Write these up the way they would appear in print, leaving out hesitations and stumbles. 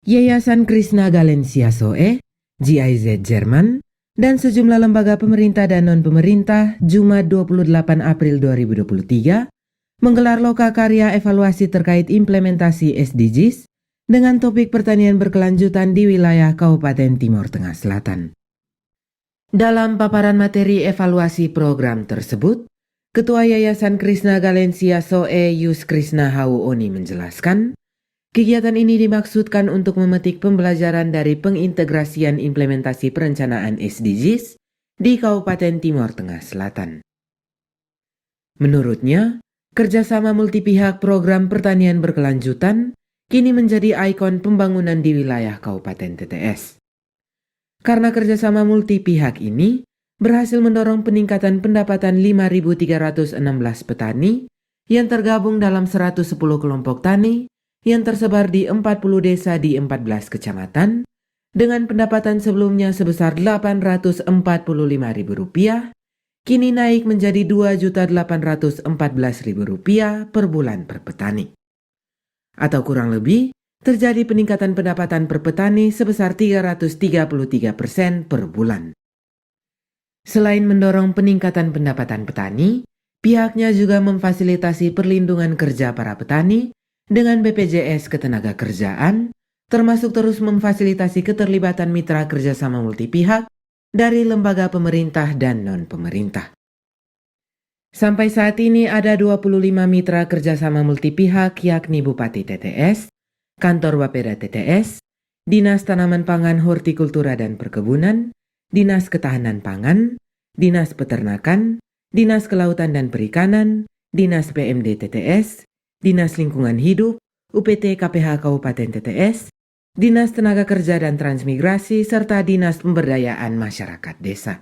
Yayasan Krishna Galensia Soe, GIZ Jerman, dan sejumlah lembaga pemerintah dan non-pemerintah Jumat 28 April 2023 menggelar loka karya evaluasi terkait implementasi SDGs dengan topik pertanian berkelanjutan di wilayah Kabupaten Timor Tengah Selatan. Dalam paparan materi evaluasi program tersebut, Ketua Yayasan Krishna Galensia Soe Yus Krishna Hauoni menjelaskan, kegiatan ini dimaksudkan untuk memetik pembelajaran dari pengintegrasian implementasi perencanaan SDGs di Kabupaten Timor Tengah Selatan. Menurutnya, kerjasama multipihak program pertanian berkelanjutan kini menjadi ikon pembangunan di wilayah Kabupaten TTS. Karena kerjasama multipihak ini berhasil mendorong peningkatan pendapatan 5.316 petani yang tergabung dalam 110 kelompok tani yang tersebar di 40 desa di 14 kecamatan, dengan pendapatan sebelumnya sebesar Rp845.000, kini naik menjadi Rp2.814.000 per bulan per petani. Atau kurang lebih, terjadi peningkatan pendapatan per petani sebesar 333% per bulan. Selain mendorong peningkatan pendapatan petani, pihaknya juga memfasilitasi perlindungan kerja para petani dengan BPJS Ketenagakerjaan, termasuk terus memfasilitasi keterlibatan mitra kerjasama multipihak dari lembaga pemerintah dan non-pemerintah. Sampai saat ini ada 25 mitra kerjasama multipihak yakni Bupati TTS, Kantor Bapeda TTS, Dinas Tanaman Pangan Hortikultura dan Perkebunan, Dinas Ketahanan Pangan, Dinas Peternakan, Dinas Kelautan dan Perikanan, Dinas PMD TTS, Dinas Lingkungan Hidup, UPT KPH Kabupaten TTS, Dinas Tenaga Kerja dan Transmigrasi, serta Dinas Pemberdayaan Masyarakat Desa.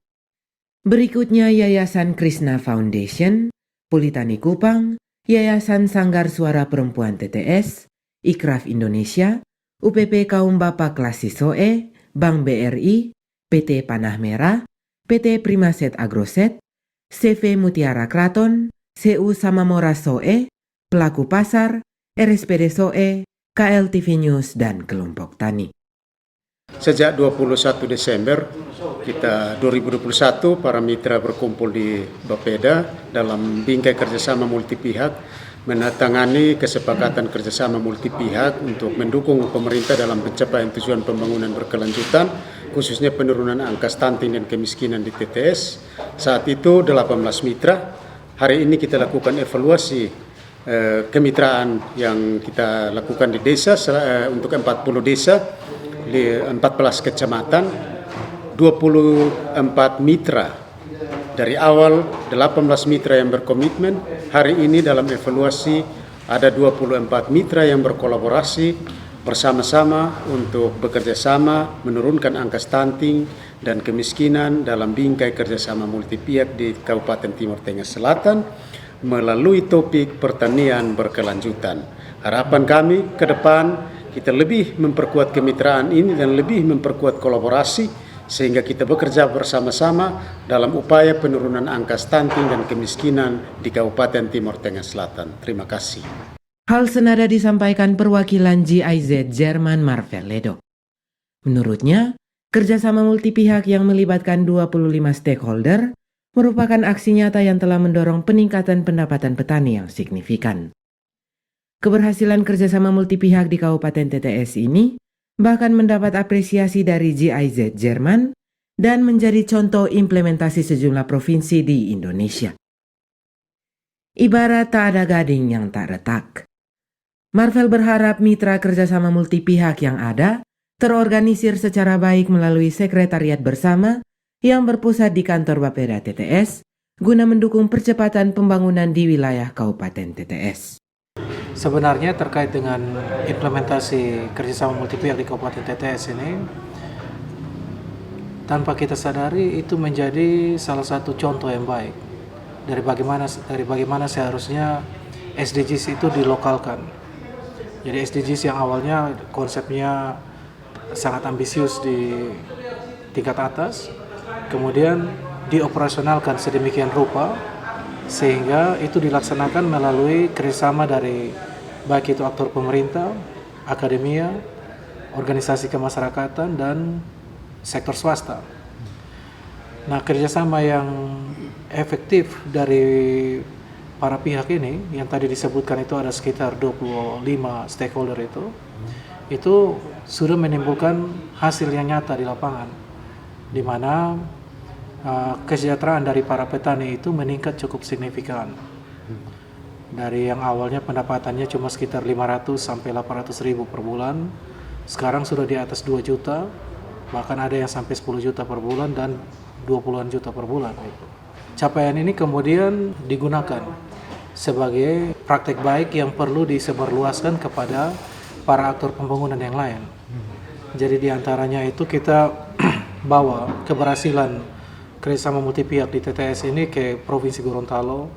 Berikutnya Yayasan Krishna Foundation, Politani Kupang, Yayasan Sanggar Suara Perempuan TTS, Ikraf Indonesia, UPP Kaum Bapak Klasi Soe, Bank BRI, PT Panah Merah, PT Primaset Agroset, CV Mutiara Kraton, CU Samamora Soe, Pelaku Pasar, RSPD Soe, KLTV News, dan kelompok tani. Sejak 21 Desember 2021, para mitra berkumpul di Bapeda dalam bingkai kerjasama multipihak menandatangani kesepakatan kerjasama multipihak untuk mendukung pemerintah dalam pencapaian tujuan pembangunan berkelanjutan, khususnya penurunan angka stunting dan kemiskinan di TTS. Saat itu 18 mitra. Hari ini kita lakukan evaluasi kemitraan yang kita lakukan di desa untuk 40 desa di 14 kecamatan, 24 mitra. Dari awal 18 mitra yang berkomitmen, hari ini dalam evaluasi ada 24 mitra yang berkolaborasi bersama-sama untuk bekerja sama menurunkan angka stunting dan kemiskinan dalam bingkai kerjasama multipihak di Kabupaten Timor Tengah Selatan melalui topik pertanian berkelanjutan. Harapan kami ke depan kita lebih memperkuat kemitraan ini dan lebih memperkuat kolaborasi sehingga kita bekerja bersama-sama dalam upaya penurunan angka stunting dan kemiskinan di Kabupaten Timor Tengah Selatan. Terima kasih. Hal senada disampaikan perwakilan GIZ Jerman Marvel Ledo. Menurutnya, kerjasama multipihak yang melibatkan 25 stakeholder merupakan aksi nyata yang telah mendorong peningkatan pendapatan petani yang signifikan. Keberhasilan kerjasama multipihak di Kabupaten TTS ini bahkan mendapat apresiasi dari GIZ Jerman dan menjadi contoh implementasi sejumlah provinsi di Indonesia. Ibarat tak ada gading yang tak retak. Marvel berharap mitra kerjasama multipihak yang ada terorganisir secara baik melalui sekretariat bersama yang berpusat di kantor Bapeda TTS guna mendukung percepatan pembangunan di wilayah Kabupaten TTS. Sebenarnya terkait dengan implementasi kerjasama multipihak di Kabupaten TTS ini, tanpa kita sadari itu menjadi salah satu contoh yang baik dari bagaimana seharusnya SDGs itu dilokalkan. Jadi SDGs yang awalnya konsepnya sangat ambisius di tingkat atas, kemudian dioperasionalkan sedemikian rupa sehingga itu dilaksanakan melalui kerjasama dari baik itu aktor pemerintah, akademia, organisasi kemasyarakatan dan sektor swasta. Nah, kerjasama yang efektif dari para pihak ini, yang tadi disebutkan itu ada sekitar 25 stakeholder itu sudah menimbulkan hasil yang nyata di lapangan, di mana kesejahteraan dari para petani itu meningkat cukup signifikan. Dari yang awalnya pendapatannya cuma sekitar 500 sampai 800 ribu per bulan, sekarang sudah di atas 2 juta, bahkan ada yang sampai 10 juta per bulan dan 20-an juta per bulan. Capaian ini kemudian digunakan sebagai praktek baik yang perlu disebarluaskan kepada para aktor pembangunan yang lain. Jadi diantaranya itu kita bawa keberhasilan kerjasama multi pihak di TTS ini ke Provinsi Gorontalo,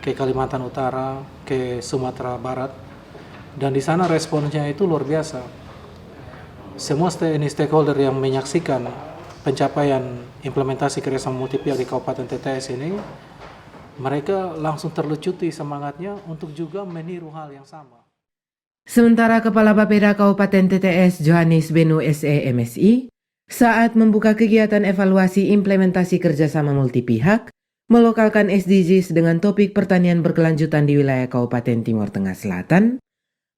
ke Kalimantan Utara, ke Sumatera Barat, dan di sana responsnya itu luar biasa. Semua stakeholder yang menyaksikan pencapaian implementasi kerjasama multi pihak di Kabupaten TTS ini, mereka langsung terlucuti semangatnya untuk juga meniru hal yang sama. Sementara Kepala Bapeda Kabupaten TTS Johannes Benu SE MSI saat membuka kegiatan evaluasi implementasi kerjasama multi pihak melokalkan SDGs dengan topik pertanian berkelanjutan di wilayah Kabupaten Timur Tengah Selatan,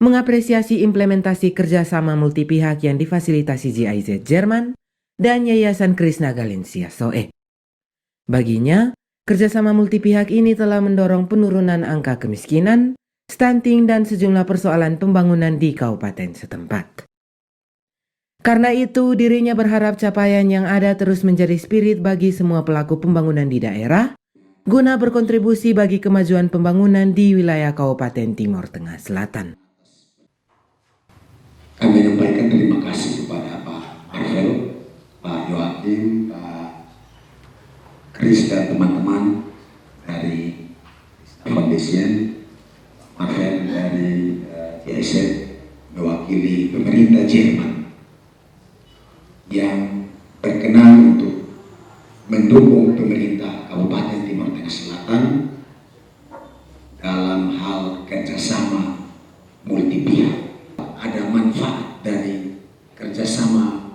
mengapresiasi implementasi kerjasama multi pihak yang difasilitasi GIZ Jerman dan Yayasan Krishna Galensia Soe. Baginya, kerjasama multi pihak ini telah mendorong penurunan angka kemiskinan, stunting, dan sejumlah persoalan pembangunan di kabupaten setempat. Karena itu, dirinya berharap capaian yang ada terus menjadi spirit bagi semua pelaku pembangunan di daerah, guna berkontribusi bagi kemajuan pembangunan di wilayah Kabupaten Timur Tengah Selatan. Kami menyampaikan terima kasih kepada Pak Marvel, Pak Joachim, Pak Chris dan teman-teman dari Foundation, Marvel dari GIZ mewakili pemerintah Jerman yang berkenan untuk mendukung pemerintah Kabupaten Timur Tengah Selatan dalam hal kerjasama multi pihak. Ada manfaat dari kerjasama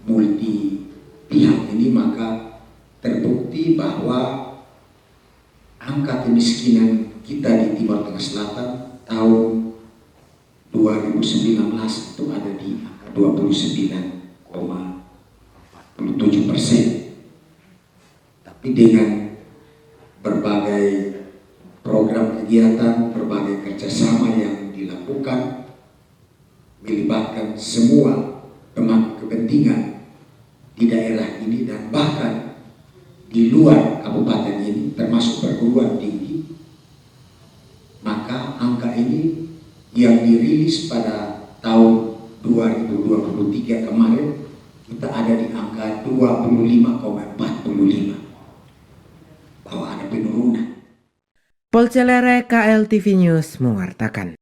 multi pihak ini, maka terbukti bahwa angka kemiskinan kita di Timur Tengah Selatan tahun 2019 itu ada di angka 29,47%. Tapi dengan berbagai program kegiatan, berbagai kerjasama yang dilakukan, melibatkan semua pemangku kepentingan di daerah ini dan bahkan di luar kabupaten ini, termasuk perguruan tinggi, maka angka ini yang dirilis pada tahun 2023 kemarin, kita ada di angka 25,45, bahwa ada penurunan. Polcelere KLTV News mewartakan.